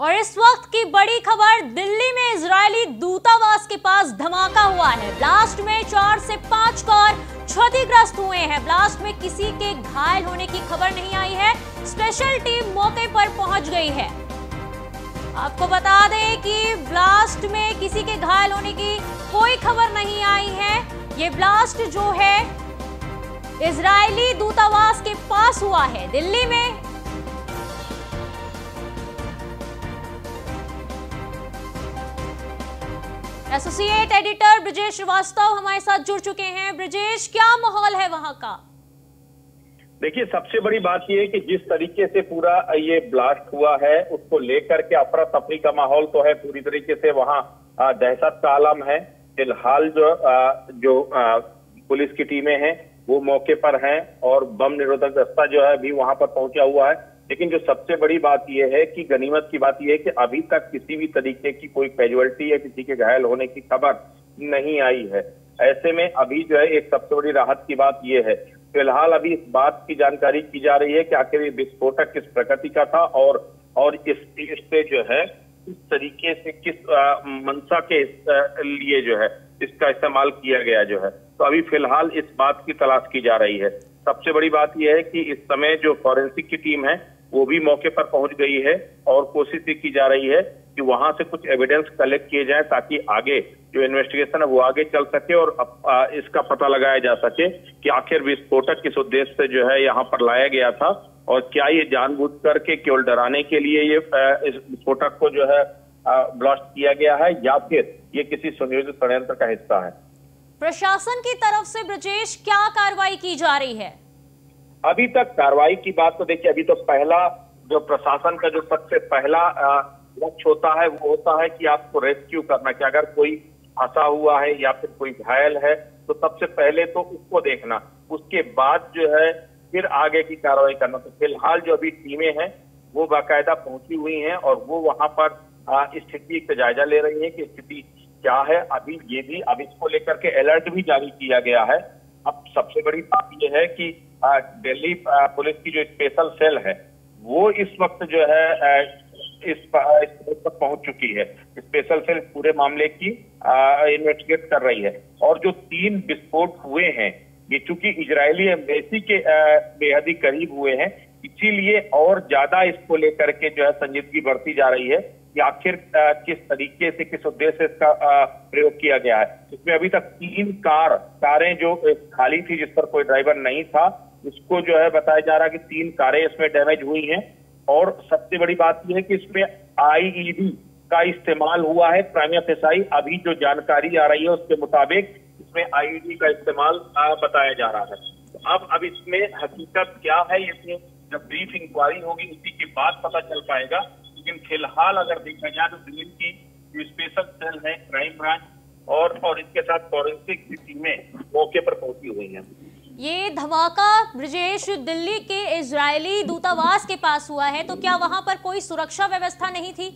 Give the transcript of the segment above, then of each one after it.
और इस वक्त की बड़ी खबर, दिल्ली में इजरायली दूतावास के पास धमाका हुआ है। ब्लास्ट में 4 से 5 कार क्षतिग्रस्त हुए हैं। ब्लास्ट में किसी के घायल होने की खबर नहीं आई है। स्पेशल टीम मौके पर पहुंच गई है। आपको बता दें कि ब्लास्ट में किसी के घायल होने की कोई खबर नहीं आई है। ये ब्लास्ट जो है इजरायली दूतावास के पास हुआ है दिल्ली में। एसोसिएट एडिटर ब्रजेश श्रीवास्तव हमारे साथ जुड़ चुके हैं। ब्रजेश, क्या माहौल है वहां का? देखिए, सबसे बड़ी बात यह है कि जिस तरीके से पूरा ये ब्लास्ट हुआ है उसको लेकर के अफरा तफरी का माहौल तो है। पूरी तरीके से वहां दहशत का आलम है। फिलहाल जो पुलिस की टीमें हैं वो मौके पर हैं और बम निरोधक दस्ता जो है अभी वहां पर पहुंचा हुआ है। लेकिन जो सबसे बड़ी बात यह है कि गनीमत की बात यह है कि अभी तक किसी भी तरीके की कोई कैजुअल्टी या किसी के घायल होने की खबर नहीं आई है। ऐसे में अभी जो है एक सबसे बड़ी राहत की बात यह है, फिलहाल अभी इस बात की जानकारी की जा रही है कि आखिर ये विस्फोटक किस प्रकृति का था और इससे जो है किस तरीके से किस मंशा के लिए जो है इसका इस्तेमाल किया गया जो है। तो अभी फिलहाल इस बात की तलाश की जा रही है। सबसे बड़ी बात यह है कि इस समय जो फॉरेंसिक की टीम है वो भी मौके पर पहुंच गई है और कोशिश ये की जा रही है कि वहां से कुछ एविडेंस कलेक्ट किए जाए ताकि आगे जो इन्वेस्टिगेशन है वो आगे चल सके और इसका पता लगाया जा सके कि आखिर विस्फोटक किस उद्देश्य से जो है यहाँ पर लाया गया था और क्या ये जानबूझ करके केवल डराने के लिए ये इस विस्फोटक को जो है ब्लास्ट किया गया है या फिर ये किसी सुनियोजित षड्यंत्र का हिस्सा है। प्रशासन की तरफ से ब्रजेश क्या कार्रवाई की जा रही है? अभी तक कार्रवाई की बात तो देखिए, अभी तो पहला जो प्रशासन का जो सबसे पहला लक्ष्य होता है वो होता है कि आपको रेस्क्यू करना, कि अगर कोई फंसा हुआ है या फिर कोई घायल है तो सबसे पहले तो उसको देखना, उसके बाद जो है फिर आगे की कार्रवाई करना। तो फिलहाल जो अभी टीमें हैं वो बाकायदा पहुंची हुई हैं और वो वहां पर स्थिति का जायजा ले रही है कि स्थिति क्या है। अभी इसको लेकर के अलर्ट भी जारी किया गया है। अब सबसे बड़ी बात यह है कि दिल्ली पुलिस की जो स्पेशल सेल है वो इस वक्त जो है इस तक पहुंच चुकी है। स्पेशल सेल पूरे मामले की इन्वेस्टिगेट कर रही है और जो 3 विस्फोट हुए हैं ये चूंकि इजरायली एम्बेसी के बेहद ही करीब हुए हैं, इसीलिए और ज्यादा इसको लेकर के जो है संजीदगी बढ़ती जा रही है कि आखिर किस तरीके से किस उद्देश्य से इसका प्रयोग किया गया है। इसमें अभी तक 3 कारें जो खाली थी जिस पर कोई ड्राइवर नहीं था, उसको जो है बताया जा रहा है कि 3 कारें इसमें डैमेज हुई हैं। और सबसे बड़ी बात यह है कि इसमें आईईडी का इस्तेमाल हुआ है। प्राइमा फेसाई अभी जो जानकारी आ रही है उसके मुताबिक इसमें आईईडी का इस्तेमाल बताया जा रहा है। तो अब इसमें हकीकत क्या है इसमें जब ब्रीफ इंक्वायरी होगी उसी के बाद पता चल पाएगा। लेकिन फिलहाल अगर देखा जाए तो दिल्ली की जो स्पेशल सेल है, क्राइम ब्रांच और इसके साथ फॉरेंसिक की टीमें मौके पर पहुंची हुई हैं। ये धमाका ब्रजेश दिल्ली के इजरायली दूतावास के पास हुआ है, तो क्या वहां पर कोई सुरक्षा व्यवस्था नहीं थी?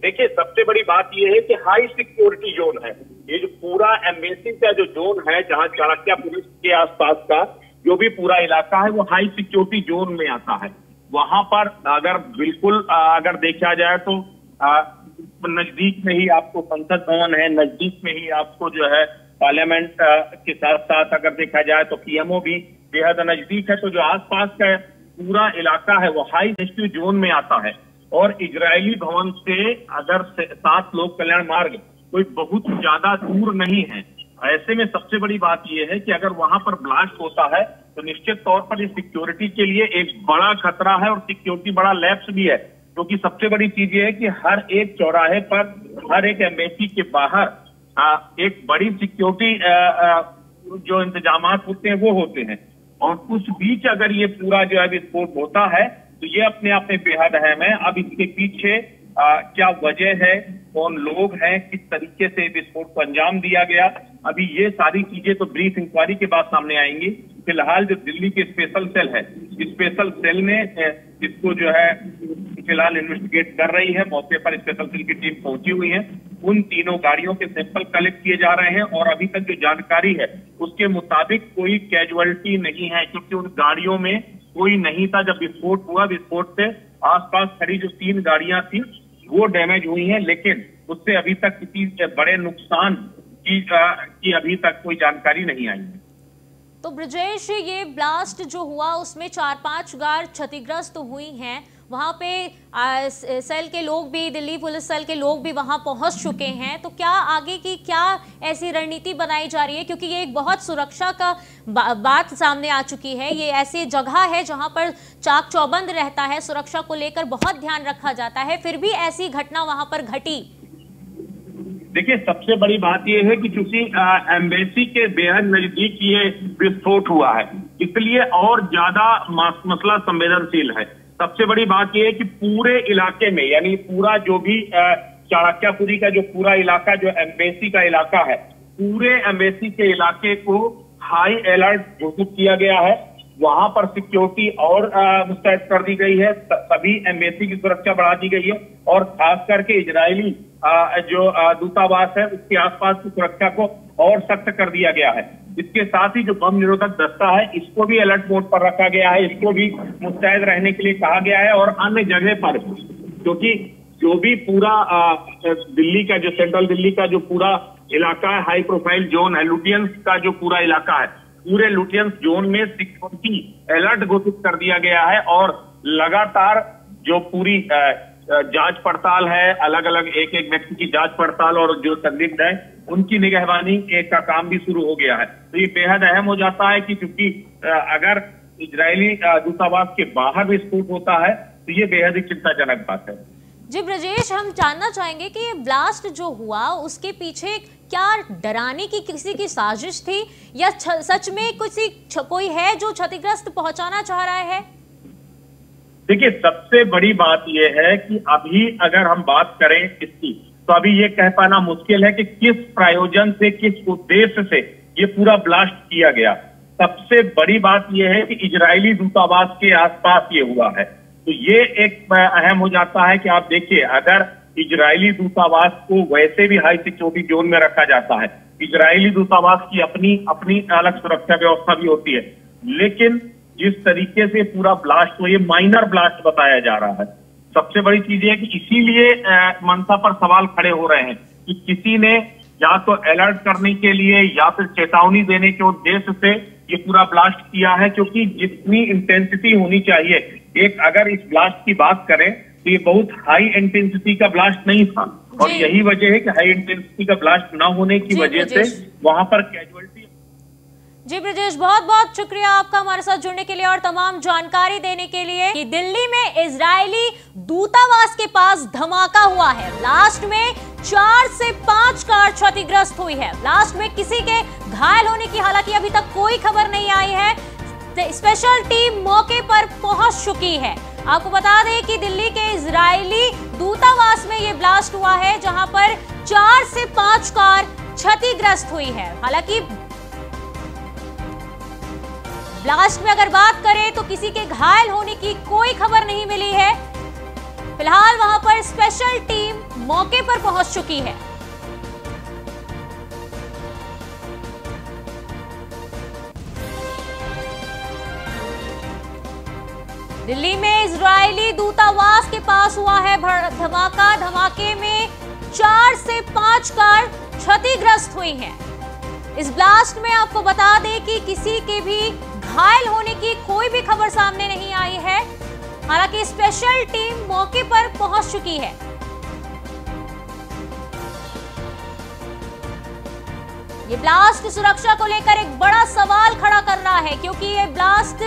देखिए, सबसे बड़ी बात यह है कि हाई सिक्योरिटी जोन है। ये जो पूरा एम्बेसी का जो जोन है जहां चाणक्य पुलिस के आसपास का जो भी पूरा इलाका है वो हाई सिक्योरिटी जोन में आता है। वहां पर अगर बिल्कुल अगर देखा जाए तो नजदीक में ही आपको संसद भवन है, नजदीक में ही आपको जो है पार्लियामेंट के साथ साथ अगर देखा जाए तो पीएमओ भी बेहद नजदीक है। तो जो आसपास का पूरा इलाका है वो हाई सिक्योरिटी जोन में आता है और इजरायली भवन से अगर 7 लोक कल्याण मार्ग कोई बहुत ज्यादा दूर नहीं है। ऐसे में सबसे बड़ी बात यह है कि अगर वहां पर ब्लास्ट होता है तो निश्चित तौर पर ये सिक्योरिटी के लिए एक बड़ा खतरा है और सिक्योरिटी बड़ा लैप्स भी है। क्योंकि सबसे बड़ी चीज ये है कि हर एक चौराहे पर, हर एक एम्बेसी के बाहर एक बड़ी सिक्योरिटी जो इंतजाम होते हैं वो होते हैं और उस बीच अगर ये पूरा जो है विस्फोट होता है तो ये अपने आप में बेहद अहम है। अब इसके पीछे क्या वजह है, कौन लोग हैं, किस तरीके से विस्फोट को अंजाम दिया गया, अभी ये सारी चीजें तो ब्रीफ इंक्वायरी के बाद सामने आएंगी। फिलहाल जो दिल्ली की स्पेशल सेल है, स्पेशल सेल ने इसको जो है फिलहाल इन्वेस्टिगेट कर रही है। मौके पर स्पेशल सेल की टीम पहुंची हुई है। उन 3 गाड़ियों के सैंपल कलेक्ट किए जा रहे हैं और अभी तक जो जानकारी है उसके मुताबिक कोई कैजुअलिटी नहीं है क्योंकि उन गाड़ियों में कोई नहीं था जब विस्फोट हुआ। विस्फोट से आसपास खड़ी जो 3 गाड़ियां थी वो डैमेज हुई हैं, लेकिन उससे अभी तक किसी बड़े नुकसान की अभी तक कोई जानकारी नहीं आई है। तो ब्रजेश, ये ब्लास्ट जो हुआ उसमें 4-5 कार क्षतिग्रस्त हुई हैं। वहां पे सेल के लोग भी, दिल्ली पुलिस सेल के लोग भी वहां पहुंच चुके हैं। तो क्या आगे की क्या ऐसी रणनीति बनाई जा रही है, क्योंकि ये एक बहुत सुरक्षा का बात सामने आ चुकी है। ये ऐसी जगह है जहां पर चाक चौबंद रहता है, सुरक्षा को लेकर बहुत ध्यान रखा जाता है, फिर भी ऐसी घटना वहां पर घटी। देखिए, सबसे बड़ी बात यह है कि चूंकि एम्बेसी के बेहद नजदीक ये विस्फोट हुआ है, इसलिए और ज्यादा मसला संवेदनशील है। सबसे बड़ी बात यह है कि पूरे इलाके में, यानी पूरा जो भी चाणक्यपुरी का जो पूरा इलाका, जो एम्बेसी का इलाका है, पूरे एम्बेसी के इलाके को हाई अलर्ट घोषित किया गया है। वहां पर सिक्योरिटी और मुस्तैद कर दी गई है, सभी एम्बेसी की सुरक्षा बढ़ा दी गई है, और खास करके इजरायली जो दूतावास है उसके आसपास की सुरक्षा को और सख्त कर दिया गया है। इसके साथ ही जो बम निरोधक दस्ता है, इसको भी अलर्ट मोड पर रखा गया है, इसको भी मुस्तैद रहने के लिए कहा गया है। और अन्य जगह पर, क्योंकि जो भी पूरा दिल्ली का, जो सेंट्रल दिल्ली का जो पूरा इलाका है, हाई प्रोफाइल जोन है, लुटियंस का जो पूरा इलाका है, पूरे लुटियंस जोन में सिक्योरिटी अलर्ट घोषित कर दिया गया है। और लगातार जो पूरी जांच पड़ताल है, अलग अलग एक एक व्यक्ति की जांच पड़ताल, और जो संदिग्ध है उनकी निगहबानी का काम भी शुरू हो गया है। तो ये बेहद अहम हो जाता है कि क्योंकि अगर इजरायली दूतावास के बाहर विस्फोट होता है तो ये बेहद ही चिंताजनक बात है। जी ब्रजेश, हम जानना चाहेंगे कि ये ब्लास्ट जो हुआ उसके पीछे क्या डराने की किसी की साजिश थी, या सच में कोई है जो क्षतिग्रस्त पहुंचाना चाह रहा है? देखिए, सबसे बड़ी बात यह है कि अभी अगर हम बात करें इसकी, तो अभी ये कह पाना मुश्किल है कि किस प्रयोजन से, किस उद्देश्य से ये पूरा ब्लास्ट किया गया। सबसे बड़ी बात यह है कि इजरायली दूतावास के आसपास ये हुआ है, तो ये एक अहम हो जाता है कि आप देखिए, अगर इजरायली दूतावास को वैसे भी हाई सिक्योरिटी जोन में रखा जाता है, इजरायली दूतावास की अपनी अलग सुरक्षा व्यवस्था भी होती है, लेकिन जिस तरीके से पूरा ब्लास्ट हुआ, ये माइनर ब्लास्ट बताया जा रहा है। सबसे बड़ी चीज है कि इसीलिए मनसा पर सवाल खड़े हो रहे हैं कि किसी ने या तो अलर्ट करने के लिए या फिर चेतावनी देने के उद्देश्य से ये पूरा ब्लास्ट किया है, क्योंकि जितनी इंटेंसिटी होनी चाहिए, एक अगर इस ब्लास्ट की बात करें तो ये बहुत हाई इंटेंसिटी का ब्लास्ट नहीं था, और यही वजह है कि हाई इंटेंसिटी का ब्लास्ट ना होने की वजह से वहां पर कैजुअलिटी। जी ब्रजेश, बहुत बहुत शुक्रिया आपका हमारे साथ जुड़ने के लिए और तमाम जानकारी देने के लिए। कि दिल्ली में इजरायली दूतावास के पास धमाका हुआ है। ब्लास्ट में 4 से 5 कार क्षतिग्रस्त हुई है। ब्लास्ट में किसी के घायल होने की हालांकि अभी तक कोई खबर नहीं आई है। स्पेशल टीम मौके पर पहुंच चुकी है। आपको बता दें कि दिल्ली के इजरायली दूतावास में यह ब्लास्ट हुआ है, जहां पर 4 से 5 कार क्षतिग्रस्त हुई है। हालांकि ब्लास्ट में अगर बात करें तो किसी के घायल होने की कोई खबर नहीं मिली है। फिलहाल वहां पर स्पेशल टीम मौके पर पहुंच चुकी है। दिल्ली में इजरायली दूतावास के पास हुआ है धमाका। धमाके में 4 से 5 कार क्षतिग्रस्त हुई हैं। इस ब्लास्ट में आपको बता दें कि किसी के भी घायल होने की कोई भी खबर सामने नहीं आई है। हालांकि स्पेशल टीम मौके पर पहुंच चुकी है। ये ब्लास्ट सुरक्षा को लेकर एक बड़ा सवाल खड़ा कर रहा है, क्योंकि ये ब्लास्ट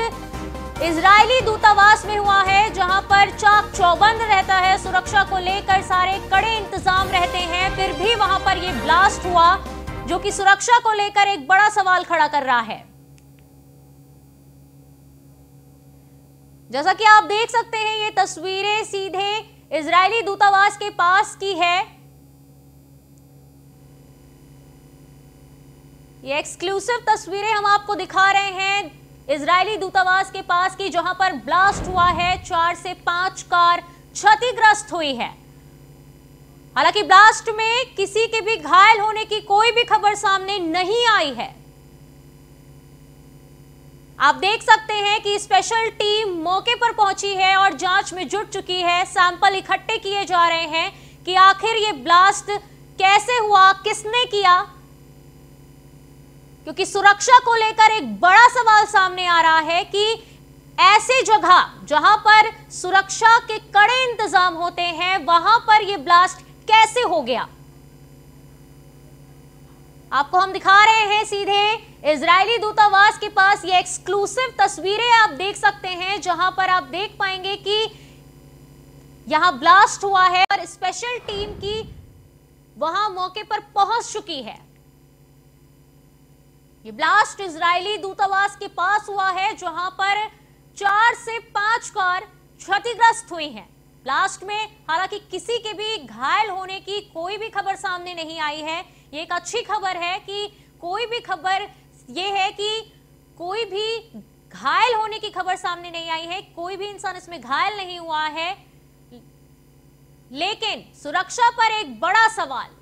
इजरायली दूतावास में हुआ है, जहां पर चाक चौबंद रहता है, सुरक्षा को लेकर सारे कड़े इंतजाम रहते हैं, फिर भी वहां पर ये ब्लास्ट हुआ, जो कि सुरक्षा को लेकर एक बड़ा सवाल खड़ा कर रहा है। जैसा कि आप देख सकते हैं, ये तस्वीरें सीधे इजरायली दूतावास के पास की है। ये एक्सक्लूसिव तस्वीरें हम आपको दिखा रहे हैं इजरायली दूतावास के पास की, जहां पर ब्लास्ट हुआ है। 4 से 5 कार क्षतिग्रस्त हुई है। हालांकि ब्लास्ट में किसी के भी घायल होने की कोई भी खबर सामने नहीं आई है। आप देख सकते हैं कि स्पेशल टीम मौके पर पहुंची है और जांच में जुट चुकी है। सैंपल इकट्ठे किए जा रहे हैं कि आखिर ये ब्लास्ट कैसे हुआ, किसने किया, क्योंकि सुरक्षा को लेकर एक बड़ा सवाल सामने आ रहा है कि ऐसी जगह जहां पर सुरक्षा के कड़े इंतजाम होते हैं वहां पर यह ब्लास्ट कैसे हो गया। आपको हम दिखा रहे हैं सीधे इजरायली दूतावास के पास ये एक्सक्लूसिव तस्वीरें आप देख सकते हैं, जहां पर आप देख पाएंगे कि यहां ब्लास्ट हुआ है और स्पेशल टीम की वहां मौके पर पहुंच चुकी है। ये ब्लास्ट इजरायली दूतावास के पास हुआ है, जहां पर 4 से 5 कार क्षतिग्रस्त हुई हैं। ब्लास्ट में हालांकि किसी के भी घायल होने की कोई भी खबर सामने नहीं आई है। ये एक अच्छी खबर है कि कोई भी खबर ये है कि कोई भी घायल होने की खबर सामने नहीं आई है, कोई भी इंसान इसमें घायल नहीं हुआ है। लेकिन सुरक्षा पर एक बड़ा सवाल।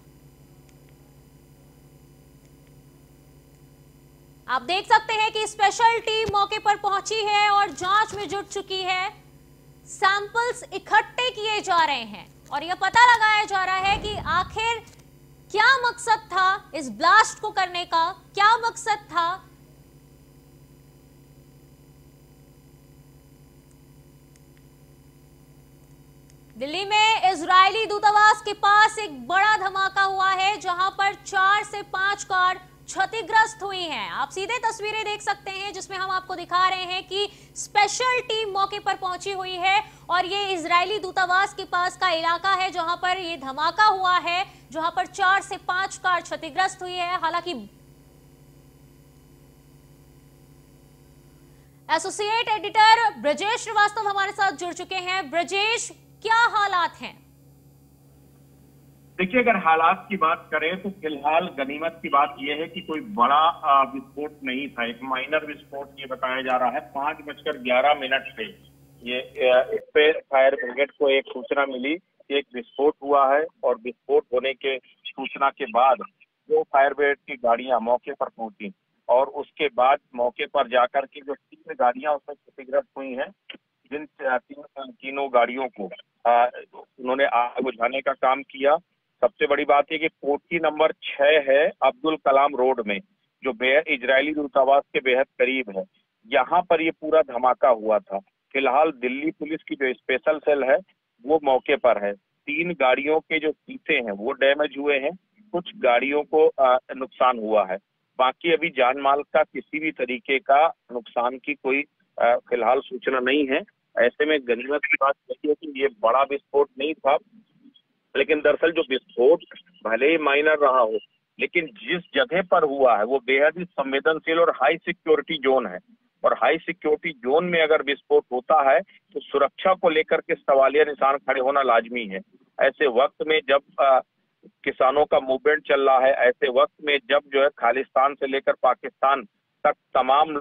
आप देख सकते हैं कि स्पेशल टीम मौके पर पहुंची है और जांच में जुट चुकी है। सैंपल्स इकट्ठे किए जा रहे हैं और यह पता लगाया जा रहा है कि आखिर क्या मकसद था इस ब्लास्ट को करने का, क्या मकसद था। दिल्ली में इजरायली दूतावास के पास एक बड़ा धमाका हुआ है, जहां पर 4 से 5 कार क्षतिग्रस्त हुई हैं। आप सीधे तस्वीरें देख सकते हैं जिसमें हम आपको दिखा रहे हैं कि स्पेशल टीम मौके पर पहुंची हुई है और ये इजरायली दूतावास के पास का इलाका है जहां पर ये धमाका हुआ है, जहां पर 4 से 5 कार क्षतिग्रस्त हुई है। हालांकि एसोसिएट एडिटर ब्रजेश श्रीवास्तव हमारे साथ जुड़ चुके हैं। ब्रजेश, क्या हालात हैं? देखिए, अगर हालात की बात करें तो फिलहाल गनीमत की बात यह है कि कोई बड़ा विस्फोट नहीं था। एक माइनर विस्फोट ये बताया जा रहा है। 5:11 पे ये इस पे फायर ब्रिगेड को एक सूचना मिली कि एक विस्फोट हुआ है और विस्फोट होने के सूचना के बाद 2 फायर ब्रिगेड की गाड़ियां मौके पर पहुंची और उसके बाद मौके पर जाकर के जो 3 गाड़ियां उसमें क्षतिग्रस्त हुई हैं, जिन तीनों गाड़ियों को उन्होंने आग बुझाने का काम किया। सबसे बड़ी बात है कि कोठी नंबर 6 है अब्दुल कलाम रोड में, जो इजरायली दूतावास के बेहद करीब है। यहाँ पर ये पूरा धमाका हुआ था। फिलहाल दिल्ली पुलिस की जो स्पेशल सेल है वो मौके पर है। 3 गाड़ियों के जो शीशे हैं वो डैमेज हुए हैं, कुछ गाड़ियों को नुकसान हुआ है। बाकी अभी जान माल का किसी भी तरीके का नुकसान की कोई फिलहाल सूचना नहीं है। ऐसे में गनीमत की बात यही है कि ये बड़ा विस्फोट नहीं था, लेकिन दरअसल जो विस्फोट भले ही माइनर रहा हो, लेकिन जिस जगह पर हुआ है वो बेहद ही संवेदनशील और हाई सिक्योरिटी जोन है। और हाई सिक्योरिटी जोन में अगर विस्फोट होता है तो सुरक्षा को लेकर के सवालिया निशान खड़े होना लाजमी है। ऐसे वक्त में जब किसानों का मूवमेंट चल रहा है, ऐसे वक्त में जब जो है खालिस्तान से लेकर पाकिस्तान तक तमाम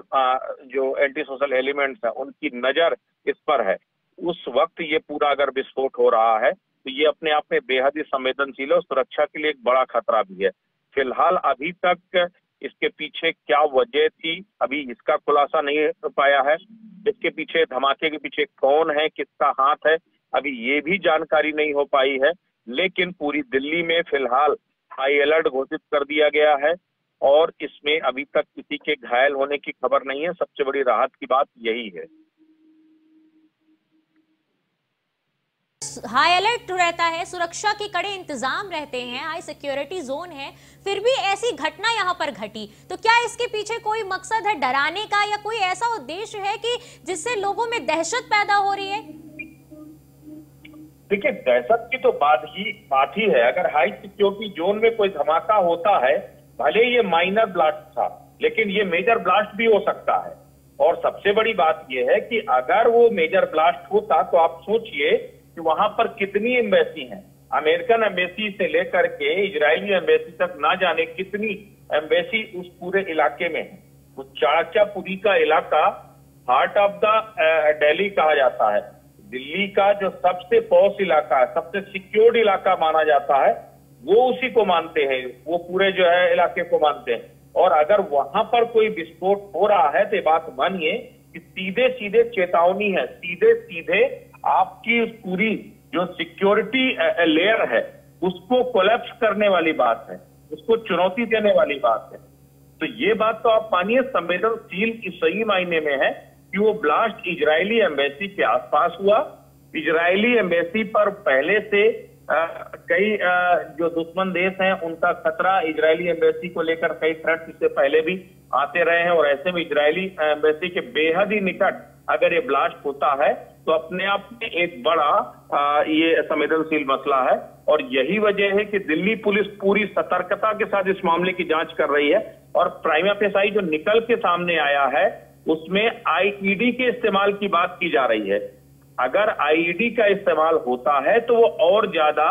जो एंटी सोशल एलिमेंट्स हैं उनकी नजर इस पर है, उस वक्त ये पूरा अगर विस्फोट हो रहा है तो ये अपने आप में बेहद ही संवेदनशील है और सुरक्षा के लिए एक बड़ा खतरा भी है। फिलहाल अभी तक इसके पीछे क्या वजह थी, अभी इसका खुलासा नहीं हो पाया है। इसके पीछे, धमाके के पीछे कौन है, किसका हाथ है, अभी ये भी जानकारी नहीं हो पाई है। लेकिन पूरी दिल्ली में फिलहाल हाई अलर्ट घोषित कर दिया गया है और इसमें अभी तक किसी के घायल होने की खबर नहीं है। सबसे बड़ी राहत की बात यही है। हाई अलर्ट रहता है, सुरक्षा के कड़े इंतजाम रहते हैं, हाई सिक्योरिटी जोन है, फिर भी ऐसी घटना यहां पर घटी, तो क्या इसके पीछे कोई मकसद है डराने का या कोई ऐसा उद्देश्य है कि जिससे लोगों में दहशत पैदा हो रही है? देखिए, दहशत की तो बात ही है। अगर हाई सिक्योरिटी जोन में कोई धमाका होता है, भले ये माइनर ब्लास्ट था लेकिन ये मेजर ब्लास्ट भी हो सकता है। और सबसे बड़ी बात यह है कि अगर वो मेजर ब्लास्ट होता तो आप सोचिए कि वहां पर कितनी एम्बेसी हैं। अमेरिकन एम्बेसी से लेकर के इजरायली एम्बेसी तक ना जाने कितनी एम्बेसी उस पूरे इलाके में है। वो चाणक्यपुरी का इलाका हार्ट ऑफ द दिल्ली कहा जाता है। दिल्ली का जो सबसे पॉश इलाका है, सबसे सिक्योर्ड इलाका माना जाता है, वो उसी को मानते हैं, वो पूरे जो है इलाके को मानते हैं। और अगर वहां पर कोई विस्फोट हो रहा है तो बात मानिए कि सीधे सीधे चेतावनी है, सीधे सीधे आपकी उस पूरी जो सिक्योरिटी लेयर है उसको कोलैप्स करने वाली बात है, उसको चुनौती देने वाली बात है। तो ये बात तो आप मानिए संवेदनशील की सही मायने में है कि वो ब्लास्ट इजरायली एम्बेसी के आसपास हुआ। इजरायली एम्बेसी पर पहले से कई जो दुश्मन देश हैं उनका खतरा इजरायली एम्बेसी को लेकर कई थ्रेट्स इससे पहले भी आते रहे हैं, और ऐसे में इजरायली एम्बेसी के बेहद ही निकट अगर ये ब्लास्ट होता है तो अपने आप में एक बड़ा ये संवेदनशील मसला है। और यही वजह है कि दिल्ली पुलिस पूरी सतर्कता के साथ इस मामले की जांच कर रही है, और प्राइमा फेसाई जो निकल के सामने आया है उसमें आईईडी के इस्तेमाल की बात की जा रही है। अगर आईईडी का इस्तेमाल होता है तो वो और ज्यादा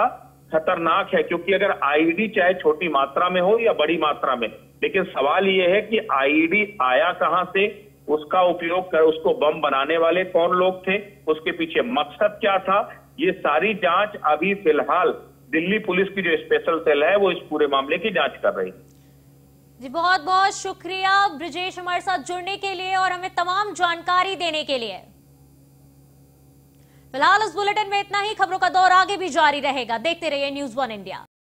खतरनाक है, क्योंकि अगर आईईडी चाहे छोटी मात्रा में हो या बड़ी मात्रा में, लेकिन सवाल ये है कि आईईडी आया कहां से, उसका उपयोग कर, उसको बम बनाने वाले कौन लोग थे, उसके पीछे मकसद क्या था, ये सारी जांच अभी फिलहाल दिल्ली पुलिस की जो स्पेशल सेल है वो इस पूरे मामले की जांच कर रही है। जी बहुत बहुत शुक्रिया ब्रिजेश हमारे साथ जुड़ने के लिए और हमें तमाम जानकारी देने के लिए। फिलहाल इस बुलेटिन में इतना ही। खबरों का दौर आगे भी जारी रहेगा। देखते रहिए न्यूज़ 1 इंडिया।